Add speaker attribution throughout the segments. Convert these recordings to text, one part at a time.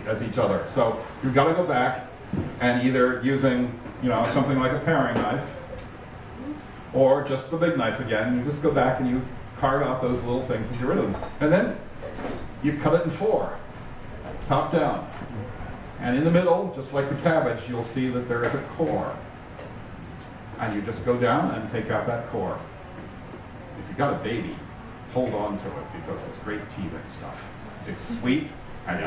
Speaker 1: as each other. So you've got to go back and either using, something like a paring knife, or just the big knife again. You just go back and you carve out those little things and get rid of them. And then you cut it in 4, top down. And in the middle, just like the cabbage, you'll see that there is a core. And you just go down and take out that core. If you've got a baby, hold on to it because it's great teething stuff. It's sweet, and you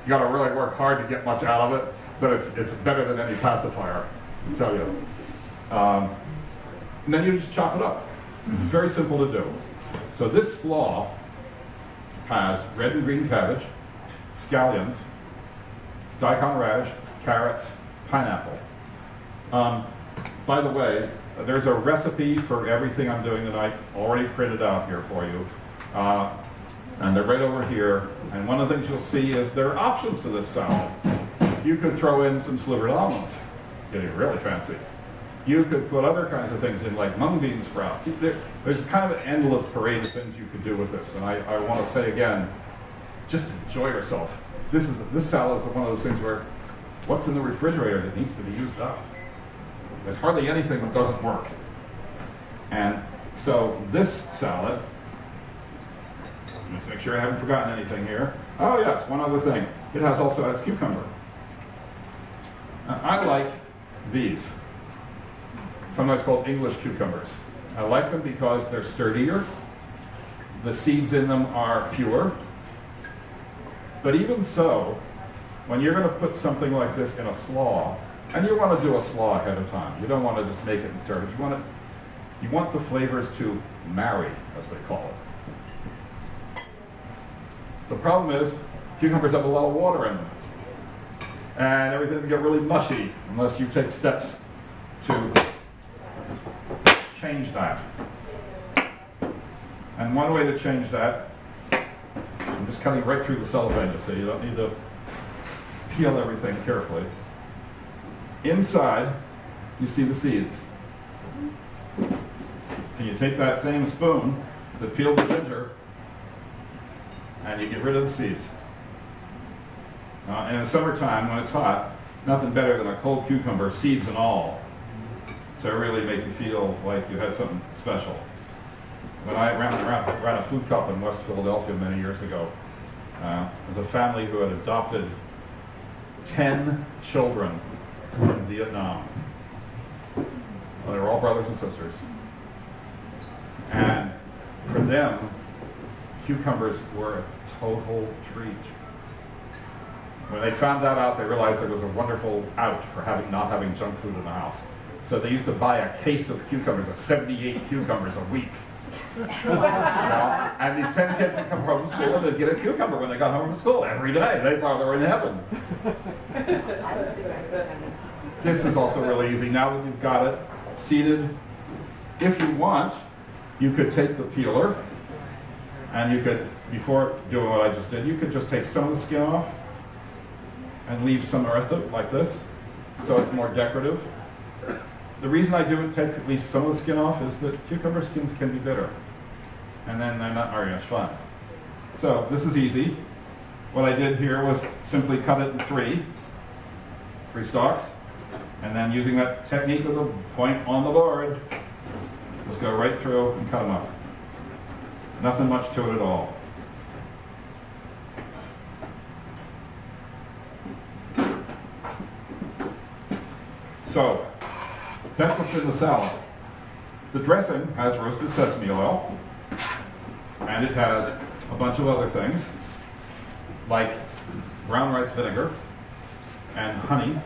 Speaker 1: got to really work hard to get much out of it, but it's better than any pacifier, I tell you. And then you just chop it up. It's very simple to do. So this slaw has red and green cabbage, scallions, daikon radish, carrots, pineapple. By the way, there's a recipe for everything I'm doing tonight already printed out here for you. And they're right over here. And one of the things you'll see is there are options to this salad. You could throw in some slivered almonds, getting really fancy. You could put other kinds of things in, like mung bean sprouts. There's kind of an endless parade of things you could do with this. And I want to say again, just enjoy yourself. This salad is one of those things where what's in the refrigerator that needs to be used up? There's hardly anything that doesn't work. And so this salad, let's make sure I haven't forgotten anything here. Oh yes, one other thing. It also has cucumber. I like these, sometimes called English cucumbers. I like them because they're sturdier. The seeds in them are fewer. But even so, when you're going to put something like this in a slaw, and you want to do a slaw ahead of time, you don't want to just make it and serve it. You want the flavors to marry, as they call it. The problem is, cucumbers have a lot of water in them. And everything will get really mushy unless you take steps to change that. And one way to change that, I'm just cutting right through the cellophane, so you don't need to peel everything carefully. Inside, you see the seeds. And you take that same spoon that peeled the ginger, and you get rid of the seeds. In the summertime, when it's hot, nothing better than a cold cucumber, seeds and all, to really make you feel like you had something special. When I ran a food cup in West Philadelphia many years ago, there was a family who had adopted 10 children from Vietnam. Well, they were all brothers and sisters. And for them, cucumbers were a total treat. When they found that out, they realized there was a wonderful out for not having junk food in the house. So they used to buy a case of cucumbers, 78 cucumbers a week. And these 10 kids would come home from school and they'd get a cucumber when they got home from school every day. They thought they were in heaven. This is also really easy. Now that you've got it seeded, if you want, you could take the peeler and you could, before doing what I just did, you could just take some of the skin off and leave some of the rest of it like this, so it's more decorative. The reason I do take at least some of the skin off is that cucumber skins can be bitter, and then they're not very much fun. So this is easy. What I did here was simply cut it in three stalks, and then using that technique with the point on the board, just go right through and cut them up. Nothing much to it at all. So, that's what's in the salad. The dressing has roasted sesame oil, and it has a bunch of other things, like brown rice vinegar, and honey,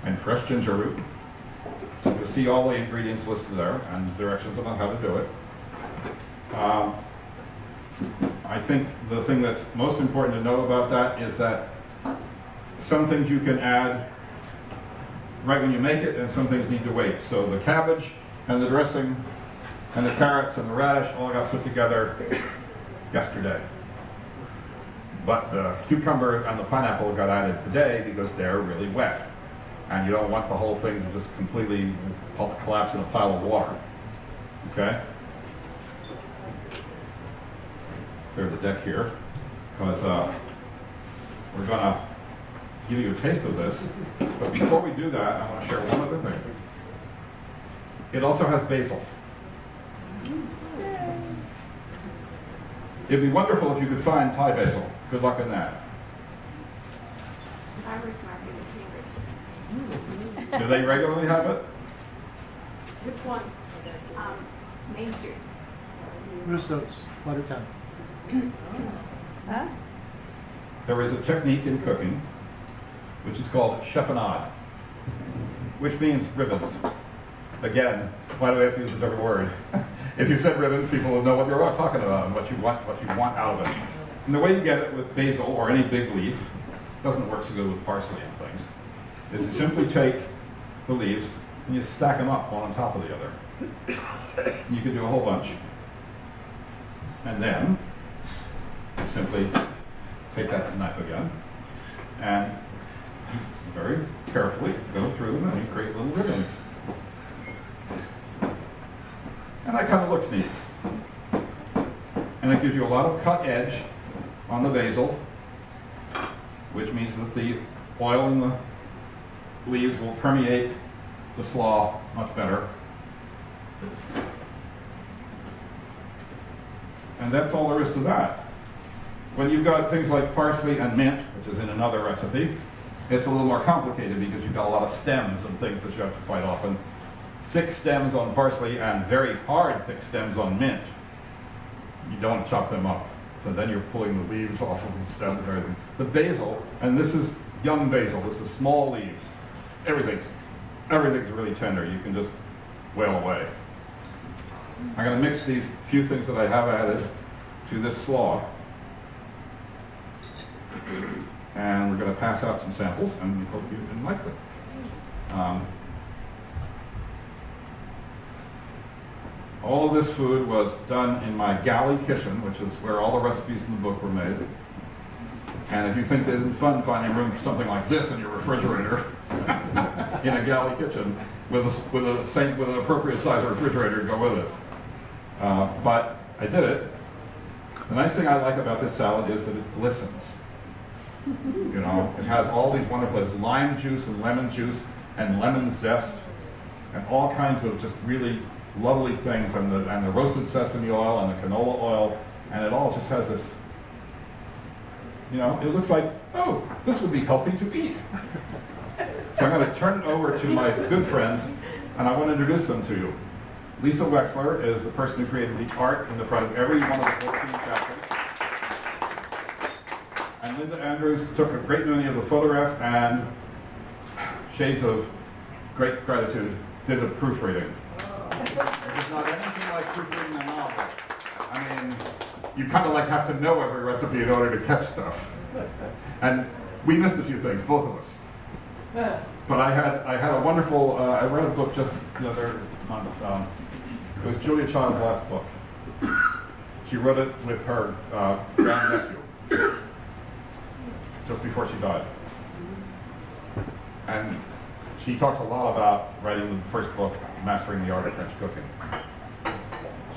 Speaker 1: and fresh ginger root. You'll see all the ingredients listed there, and directions on how to do it. I think the thing that's most important to know about that is that some things you can add right when you make it, and some things need to wait. So the cabbage and the dressing and the carrots and the radish all got put together yesterday. But the cucumber and the pineapple got added today because they're really wet. And you don't want the whole thing to just completely collapse in a pile of water. Okay? Clear the deck here, because we're going to give you a taste of this. But before we do that, I want to share one other thing. It also has basil. It'd be wonderful if you could find Thai basil. Good luck in that.
Speaker 2: Farmers market favorite.
Speaker 1: Do they regularly have it?
Speaker 2: Which one? Main Street.
Speaker 3: Russo's, Watertown.
Speaker 2: Huh?
Speaker 1: There is a technique in cooking which is called chiffonade, which means ribbons. Again, why do we have to use a different word? If you said ribbons, people will know what you're talking about and what you want out of it. And the way you get it with basil or any big leaf, doesn't work so good with parsley and things, is you simply take the leaves and you stack them up one on top of the other. And you can do a whole bunch. And then you simply take that knife again and very carefully go through them and you create little ribbons. And that kind of looks neat. And it gives you a lot of cut edge on the basil, which means that the oil in the leaves will permeate the slaw much better. And that's all there is to that. When you've got things like parsley and mint, which is in another recipe, it's a little more complicated because you've got a lot of stems and things that you have to fight off. And thick stems on parsley and very hard thick stems on mint, you don't chop them up. So then you're pulling the leaves off of the stems and everything. The basil, and this is young basil, this is small leaves. Everything's really tender. You can just wail away. I'm going to mix these few things that I have added to this slaw. And we're going to pass out some samples, and we hope you can like them. All of this food was done in my galley kitchen, which is where all the recipes in the book were made. And if you think it isn't fun finding room for something like this in your refrigerator, in a galley kitchen, with an appropriate size refrigerator to go with it. But I did it. The nice thing I like about this salad is that it glistens. You know, it has all these wonderful, there's lime juice and lemon zest and all kinds of just really lovely things, and the roasted sesame oil and the canola oil, and it all just has this, you know, it looks like, oh, this would be healthy to eat. So I'm going to turn it over to my good friends, and I want to introduce them to you. Lisa Wexler is the person who created the art in the front of every one of the 14 chapters. And Linda Andrews took a great many of the photographs and shades of great gratitude, did the proofreading. It's not anything like proofreading a novel. I mean, you kind of like have to know every recipe in order to catch stuff. And we missed a few things, both of us. But I had a wonderful, I read a book just the other month. It was Julia Child's last book. She wrote it with her grandnephew just before she died. And she talks a lot about writing the first book, Mastering the Art of French Cooking.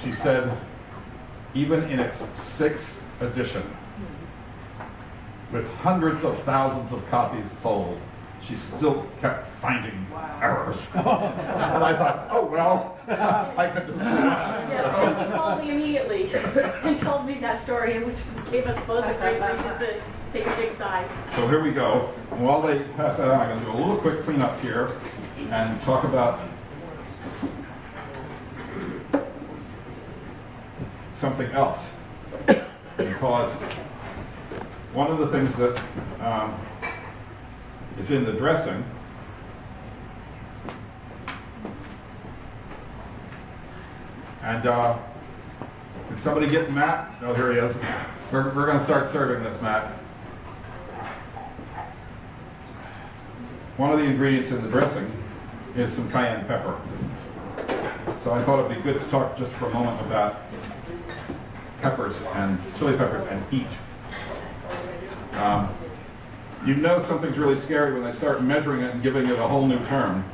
Speaker 1: She said, even in its 6th edition, with hundreds of thousands of copies sold, she still kept finding errors. And I thought, oh, well, I could just do that.
Speaker 4: Yes, he called me immediately and told me that story, which gave us both a great reason to take a big sigh.
Speaker 1: So here we go. And while they pass that out, I'm going to do a little quick cleanup here and talk about something else. Because one of the things that is in the dressing and did somebody get Matt? Oh, here he is. We're going to start serving this, Matt. One of the ingredients in the dressing is some cayenne pepper. So I thought it'd be good to talk just for a moment about peppers and chili peppers and heat. You know something's really scary when they start measuring it and giving it a whole new term.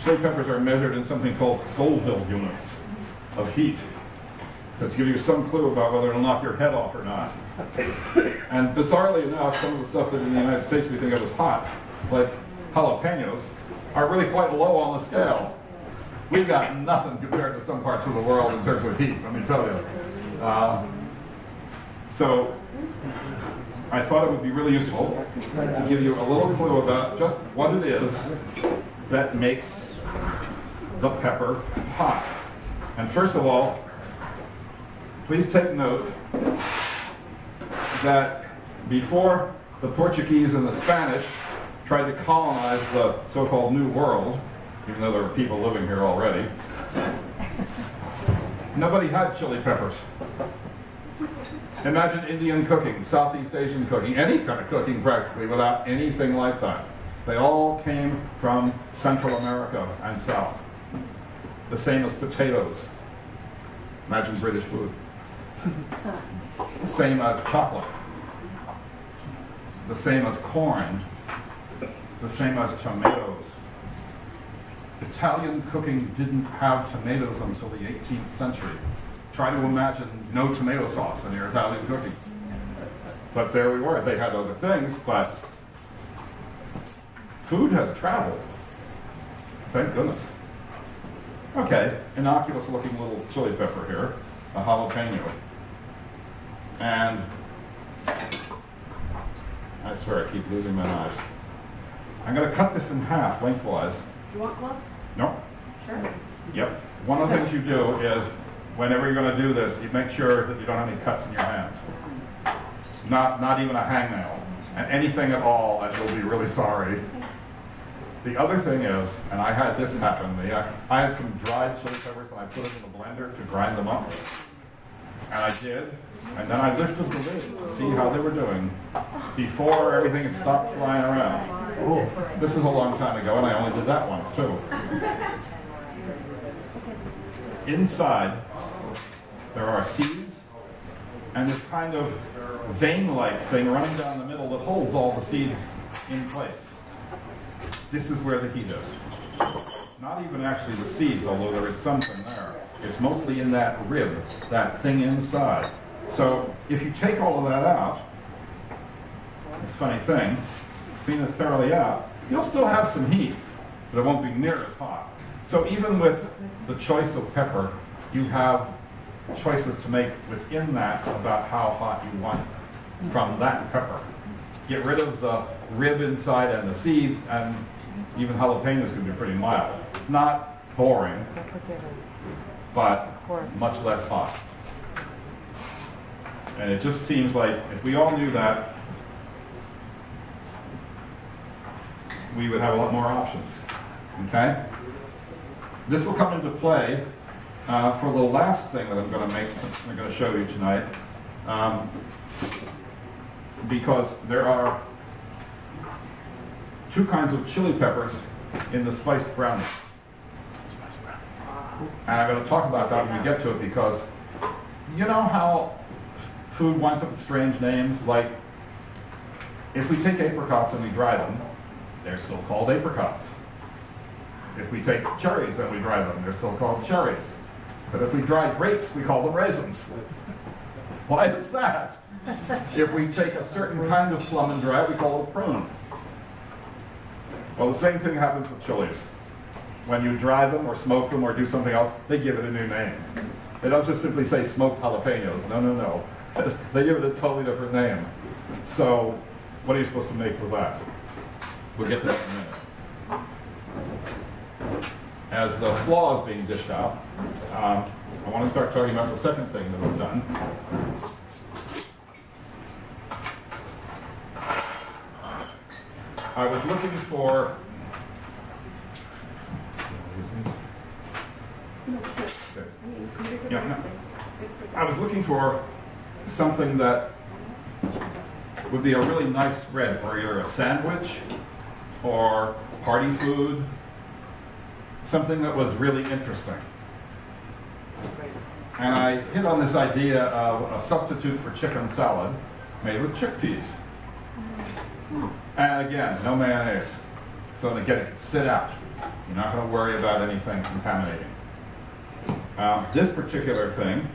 Speaker 1: Chili peppers are measured in something called Scoville units of heat. So to give you some clue about whether it'll knock your head off or not. And bizarrely enough, some of the stuff that in the United States we think of as hot, like jalapenos, are really quite low on the scale. We've got nothing compared to some parts of the world in terms of heat, let me tell you. So I thought it would be really useful to give you a little clue about just what it is that makes the pepper hot. And first of all, please take note that before the Portuguese and the Spanish tried to colonize the so-called New World, even though there were people living here already, nobody had chili peppers. Imagine Indian cooking, Southeast Asian cooking, any kind of cooking practically without anything like that. They all came from Central America and South. The same as potatoes. Imagine British food. The same as chocolate. The same as corn. The same as tomatoes. Italian cooking didn't have tomatoes until the 18th century. Try to imagine no tomato sauce in your Italian cooking. But there we were. They had other things, but food has traveled. Thank goodness. Okay, innocuous looking little chili pepper here, a jalapeno. And I swear I keep losing my knife. I'm going to cut this in half lengthwise.
Speaker 4: Do you want gloves?
Speaker 1: No.
Speaker 4: Sure.
Speaker 1: Yep. One of the things you do is, whenever you're going to do this, you make sure that you don't have any cuts in your hands. Not even a hangnail. And anything at all, and you'll be really sorry. The other thing is, and I had this happen, I had some dried chili peppers and I put them in the blender to grind them up. And I did. And then I lifted the lid to see how they were doing before everything stopped flying around. Ooh. This is a long time ago, and I only did that once, too. Inside, there are seeds and this kind of vein-like thing running down the middle that holds all the seeds in place. This is where the heat is. Not even actually the seeds, although there is something there. It's mostly in that rib, that thing inside. So if you take all of that out, this funny thing, clean it thoroughly out, you'll still have some heat, but it won't be near as hot. So even with the choice of pepper, you have choices to make within that about how hot you want it from that pepper. Get rid of the rib inside and the seeds, and even jalapenos can be pretty mild. Not boring, but much less hot. And it just seems like if we all knew that, we would have a lot more options. Okay? This will come into play for the last thing that I'm going to show you tonight, because there are two kinds of chili peppers in the spiced brownie. And I'm going to talk about that when we get to it, because you know how food winds up with strange names? Like, if we take apricots and we dry them, they're still called apricots. If we take cherries and we dry them, they're still called cherries. But if we dry grapes, we call them raisins. Why is that? If we take a certain kind of plum and dry it, we call it a prune. Well, the same thing happens with chilies. When you dry them or smoke them or do something else, they give it a new name. They don't just simply say smoked jalapenos. No, no, no. They give it a totally different name. So, what are you supposed to make with that? We'll get to that in a minute. As the slaw is being dished out, I want to start talking about the second thing that we've done. I was looking for I was looking for something that would be a really nice spread for either a sandwich or party food, something that was really interesting. And I hit on this idea of a substitute for chicken salad made with chickpeas. And again, no mayonnaise. So again, it can sit out. You're not going to worry about anything contaminating. This particular thing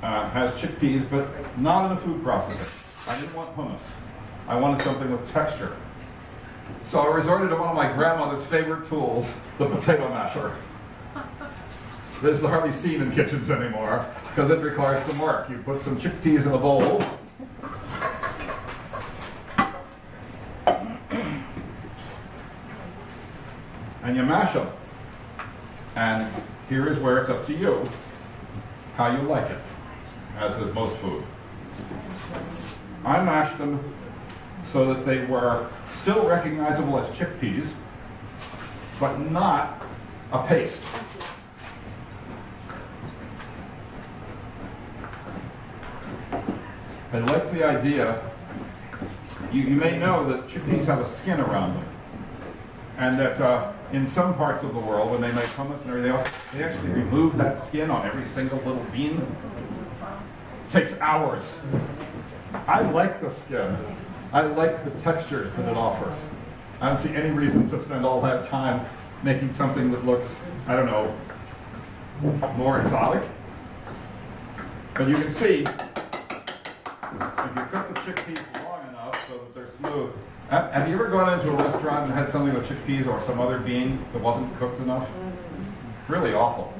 Speaker 1: has chickpeas, but not in a food processor. I didn't want hummus. I wanted something with texture. So I resorted to one of my grandmother's favorite tools, the potato masher. This is hardly seen in kitchens anymore because it requires some work. You put some chickpeas in a bowl. And you mash them. And here is where it's up to you how you like it, as is most food. I mashed them so that they were still recognizable as chickpeas, but not a paste. I like the idea. You may know that chickpeas have a skin around them, and that in some parts of the world, when they make hummus and everything else, they actually remove that skin on every single little bean. It takes hours. I like the skin. I like the textures that it offers. I don't see any reason to spend all that time making something that looks, I don't know, more exotic. But you can see, if you cook the chickpeas long enough so that they're smooth. Have you ever gone into a restaurant and had something with chickpeas or some other bean that wasn't cooked enough? Really awful.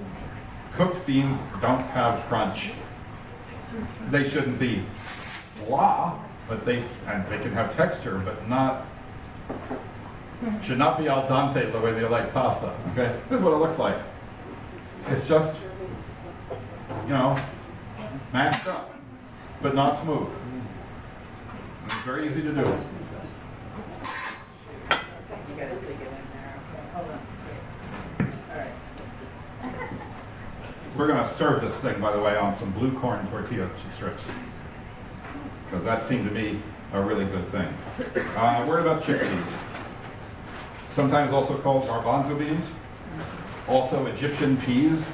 Speaker 1: Cooked beans don't have crunch. They shouldn't be blah, but they can have texture, but not, should not be al dente the way they like pasta. Okay, this is what it looks like. It's just, you know, mashed up, but not smooth. It's very easy to do.
Speaker 5: You gotta dig it in there. Okay, hold on. All right.
Speaker 1: We're going to serve this thing, by the way, on some blue corn tortilla strips, because that seemed to me a really good thing. Word about chickpeas. Sometimes also called garbanzo beans. Also Egyptian peas.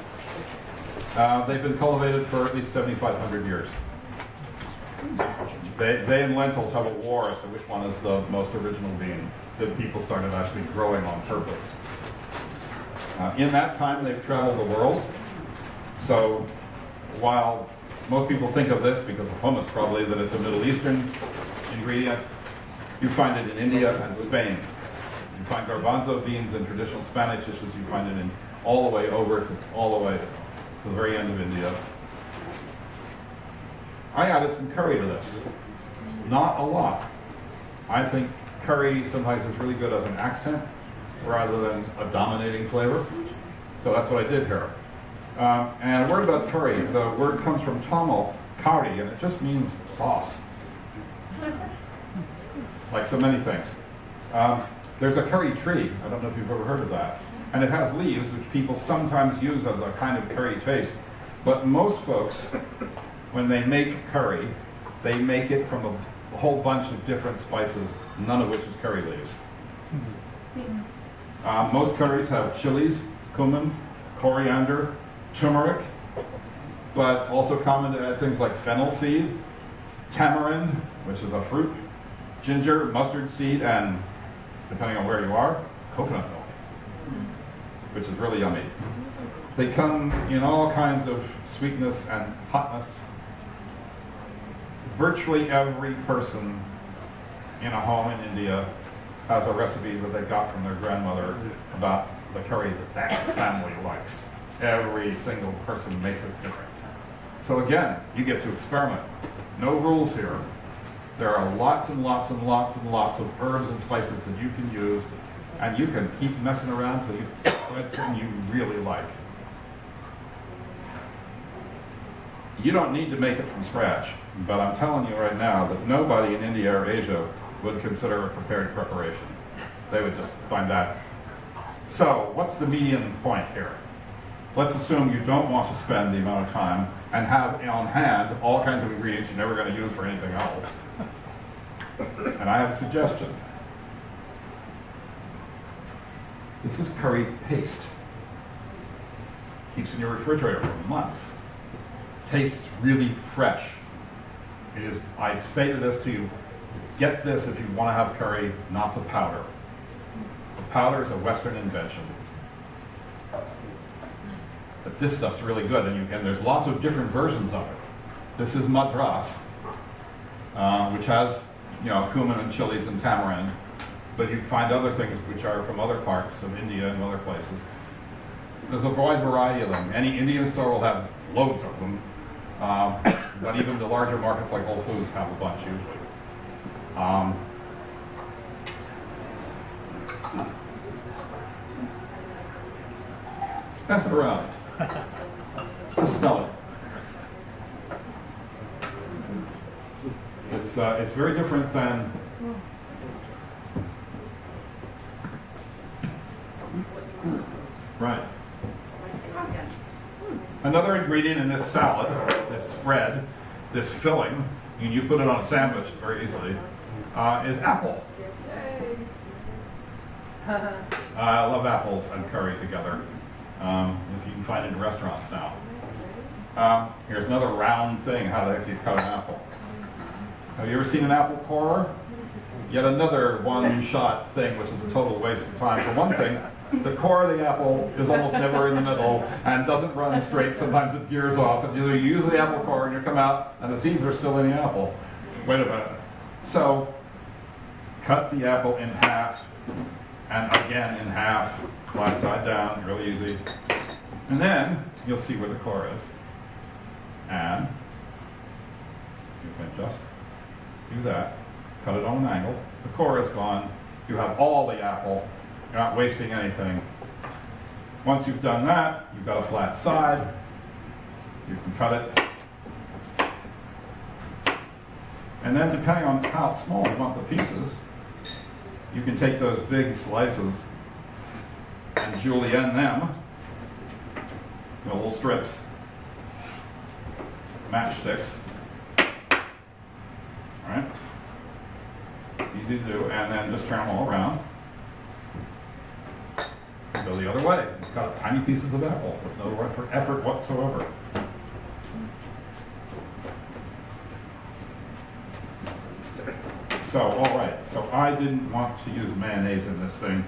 Speaker 1: They've been cultivated for at least 7,500 years. They and lentils have a war as to which one is the most original bean that people started actually growing on purpose. In that time, they've traveled the world. So while most people think of this, because of hummus probably, that it's a Middle Eastern ingredient, you find it in India and Spain. You find garbanzo beans in traditional Spanish dishes. You find it in all the way over to all the way to the very end of India. I added some curry to this. Not a lot. I think curry sometimes is really good as an accent rather than a dominating flavor. So that's what I did here. And a word about curry. The word comes from Tamil, kari, and it just means sauce. Like so many things. There's a curry tree. I don't know if you've ever heard of that. And it has leaves, which people sometimes use as a kind of curry taste. But most folks, when they make curry, they make it from a whole bunch of different spices, none of which is curry leaves. Most curries have chilies, cumin, coriander, turmeric, but it's also common to add things like fennel seed, tamarind, which is a fruit, ginger, mustard seed, and, depending on where you are, coconut milk, which is really yummy. They come in all kinds of sweetness and hotness. Virtually every person in a home in India has a recipe that they got from their grandmother about the curry that family likes. Every single person makes it different. So again, you get to experiment. No rules here. There are lots and lots and lots and lots of herbs and spices that you can use, and you can keep messing around till you find something you really like. You don't need to make it from scratch, but I'm telling you right now that nobody in India or Asia would consider a prepared preparation. They would just find that. So, what's the median point here? Let's assume you don't want to spend the amount of time and have on hand all kinds of ingredients you're never going to use for anything else. And I have a suggestion. This is curry paste. Keeps in your refrigerator for months. Tastes really fresh. It is, I say this to you, get this if you want to have curry, not the powder. The powder is a Western invention. But this stuff's really good, and there's lots of different versions of it. This is madras, which has, you know, cumin and chilies and tamarind, but you find other things which are from other parts of India and other places. There's a wide variety of them. Any Indian store will have loads of them, but even the larger markets like Whole Foods have a bunch usually. Pass it around. Just smell it. It's very different than right. Another ingredient in this salad, this spread, this filling, and you put it on a sandwich very easily, is apple. I love apples and curry together, if you can find it in restaurants now. Here's another round thing, how the heck do you cut an apple? Have you ever seen an apple corer? Yet another one-shot thing, which is a total waste of time. For one thing, the core of the apple is almost never in the middle and doesn't run straight. Sometimes it veers off. And you use the apple core and you come out and the seeds are still in the apple. Wait a minute. So, cut the apple in half and again in half, flat side down, really easy. And then you'll see where the core is. And you can just do that. Cut it on an angle. The core is gone. You have all the apple. You're not wasting anything. Once you've done that, you've got a flat side. You can cut it. And then depending on how small you want the pieces, you can take those big slices and julienne them in little strips, matchsticks. All right? Easy to do, and then just turn them all around. And go the other way. You've got tiny pieces of apple with no effort whatsoever. So, all right. So I didn't want to use mayonnaise in this thing,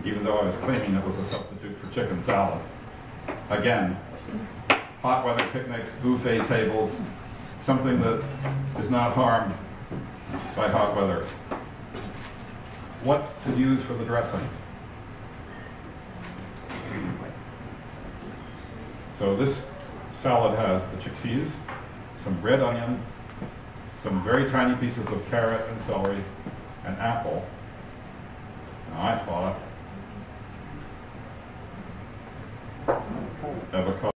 Speaker 1: even though I was claiming it was a substitute for chicken salad. Again, hot weather picnics, buffet tables, something that is not harmed by hot weather. What to use for the dressing? So this salad has the chickpeas, some red onion, some very tiny pieces of carrot and celery, and apple. Now I thought avocado.